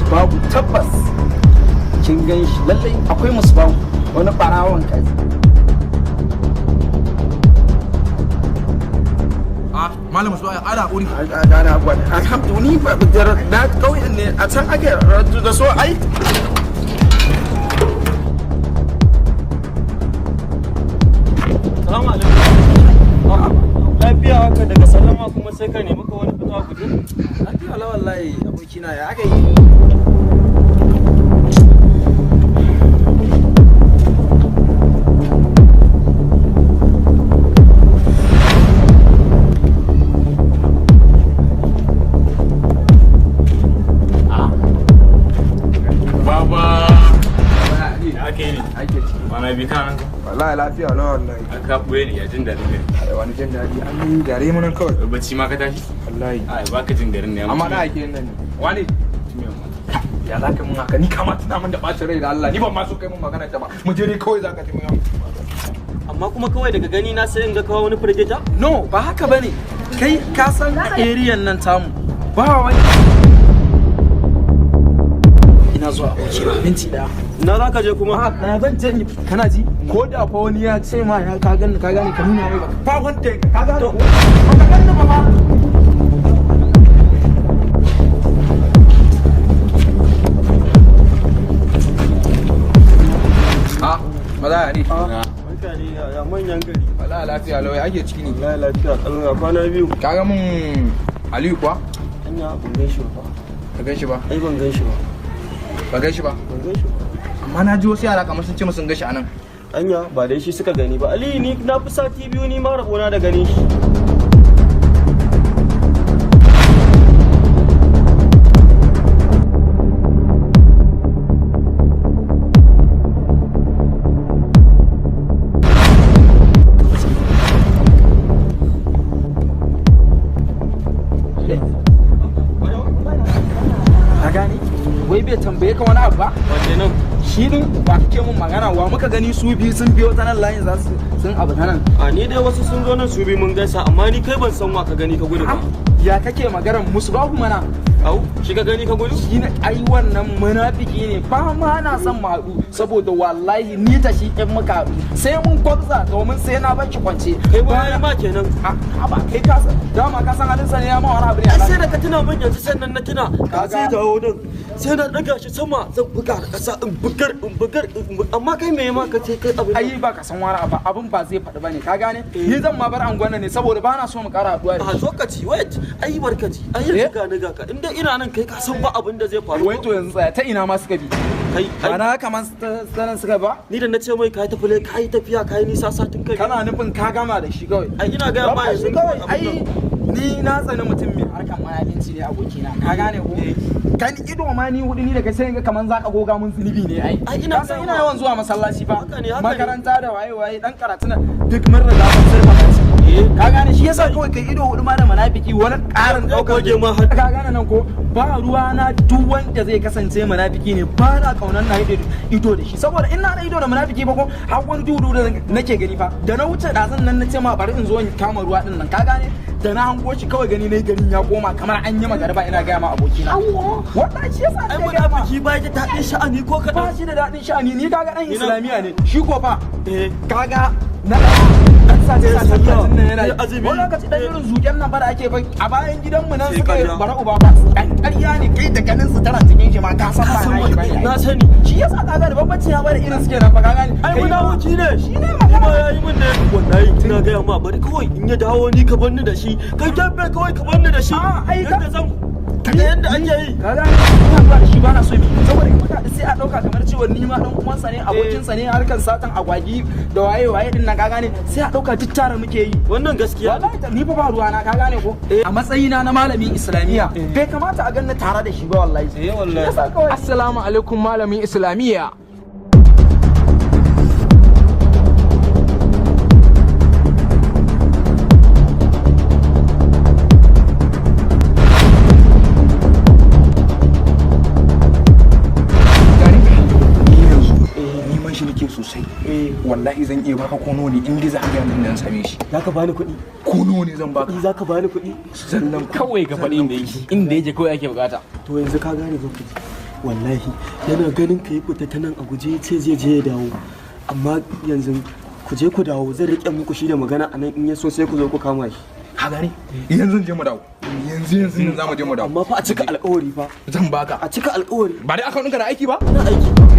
babu tabbas kin gan shi lallai akwai musbahu wani barawon kaji. Malam Musbahu ya ƙara haƙuri. Ana gwada. Alhamdulillah na ƙauyen ne a can ake da so ai. Salamu alaikum. Lafiya haka daga sallama kuma sai ka nemi ka wani fita guje? Lafiya la wallahi abokina ya aka yi. Mana bi kan wallahi lafiya la wallahi aka buye ni ya jin daɗi ne wani jin daɗi an yi gare mu nan kawai bacci ma ka tashi wallahi ai baka jin garin ne amma da ake nan ne wani ya za ka mun haka ni kama tuna min da ɓacin rai da Allah ni ban ma so kai mun magana ta ba mu je ne kawai za ka tafi mun amma kuma kawai daga gani na sai in ga kawo wani firgita no ba haka bane kai ka san area nan tamu ba wani ina zuwa aboki ba minti daya na za ka je kuma na zan je kana ji ko da fa wani ya ce ma ya ka gani ka nuna mai ba fa wanda ka gani ko ka gani ba ba maza ya ne barka ne ya manyan gari wala lafiya lawai ake ciki ne la lafiya kallon kwana biyu kaga mun Aliyu kuwa anya ban gan shi ba ka gan shi ba ai ban gan shi ba ba gan shi ba amma na ji wasu yara kamar sun ce musu gashi anan anya ba dai shi suka gani ba Ali ni na fi sati biyu ni ma rabona da ganin shi wai bai tambaye ka wani abu ba wanda nan shi din ba kake mun magana wa muka gani su biyu sun biyo ta nan layin za su sun abu ta nan a ni dai wasu sun zo nan su bi mun gaisa amma ni kai ban san wa ka gani ka gudu ba ya kake maganar musu babu mana au shi ka gani ka gudu shi ne ai wannan munafiki ne ba ma na son maɗu saboda wallahi ni ta shi in muka haɗu sai mun gwabza domin sai na baki kwance kai ba ya ma kenan a ba kai ka san dama ka san halin sa ne ya ma wani abu ne sai da ka tuna mun yanzu sannan na tuna ka sai dawo nan sai na daga shi sama zan buga kasa in bugar amma kai me ma ka ce kai abin ai ba ka san wani abu abin ba zai faɗi bane ka gane ni zan ma bar angon ne saboda ba na so mu ƙara haɗuwa da a lokaci wait ai barkaci ai yanzu ka niga ka inda ina nan kai ka san ba abin da zai faru wai to yanzu tsaya ta ina ma suka bi kai ba na kaman sanan suka ba ni da na ce mai kai tafi kai tafiya kai nisa satin kai kana nufin ka gama da shi kawai ai ina ga ma yanzu kawai ai ni na tsani mutum mai harkan mayafinci ne abokina ka gane ko kan ido ma ni hudu ni da kai sai ga kaman zaka goga mun zunubi ne ai ina san ina yawan zuwa masallaci fa makaranta da waye dan karatu na duk mun riga mun sirfa ka gane shi yasa kawai kai ido hudu ma da munafiki wani karin daukar ka gane nan ko ba ruwa na duk wanda zai kasance munafiki ne ba na kaunan na ido da shi saboda in na da ido da munafiki ba ko har wani dudu da nake gani fa da na wuce dazan nan na ce ma bari in zo in kama ruwa din nan ka gane da na hango shi kawai gani nayi garin ya koma kamar an yi magariba ina ga ma abokina wallahi shi yasa ai munafiki ba ya daɗin sha'ani ko kaɗan ba shi da daɗin sha'ani ni kaga dan islamiya ne shi ko fa kaga na dan sace nan yana wani lokaci dan irin zuken nan ba da ake bai a bayan gidanmu nan suka bara uba ba dan ƙarya ne kai da ganin su tana cikin shi ma ka san ba na shi ba na sani shi yasa kaga da bambanci na bada irin suke nan fa ka gane ai munafiki ne shi ne ma yayi mun ne wallahi ina ga ma bari kawai in ya dawo ni ka banni da shi kai gefe kawai ka banni da shi yadda zan kaga yanda ake yi kaga ina ba da shi ba na so saboda kuma sai a dauka kamar cewa ni ma dan uwansa ne abokinsa ne harkan satan agwagi da waye din nan ka gane sai a dauka duk tare muke yi wannan gaskiya wallahi ni fa ba ruwa na ka gane ko a matsayina na malamin islamiya bai kamata a ganna tare da shi ba wallahi wallahi assalamu alaikum malamin islamiya sosai wallahi zan iya baka kono ne in dai za ka ga nan same shi zaka bani kuɗi kono ne zan baka zaka bani kuɗi sannan kawai ka faɗi inda yake kawai ake bukata to yanzu ka gane zo wallahi yana ganin ka yi fita ta nan a guje ce zai je ya dawo amma yanzu ku je ku dawo zan rike muku shi da magana a nan in ya so sai ku zo ku kama shi ka gane yanzu je mu dawo yanzu za mu je mu dawo amma fa a cika alƙawari fa zan baka a cika alƙawari ba dai aka ɗinka na aiki ba na aiki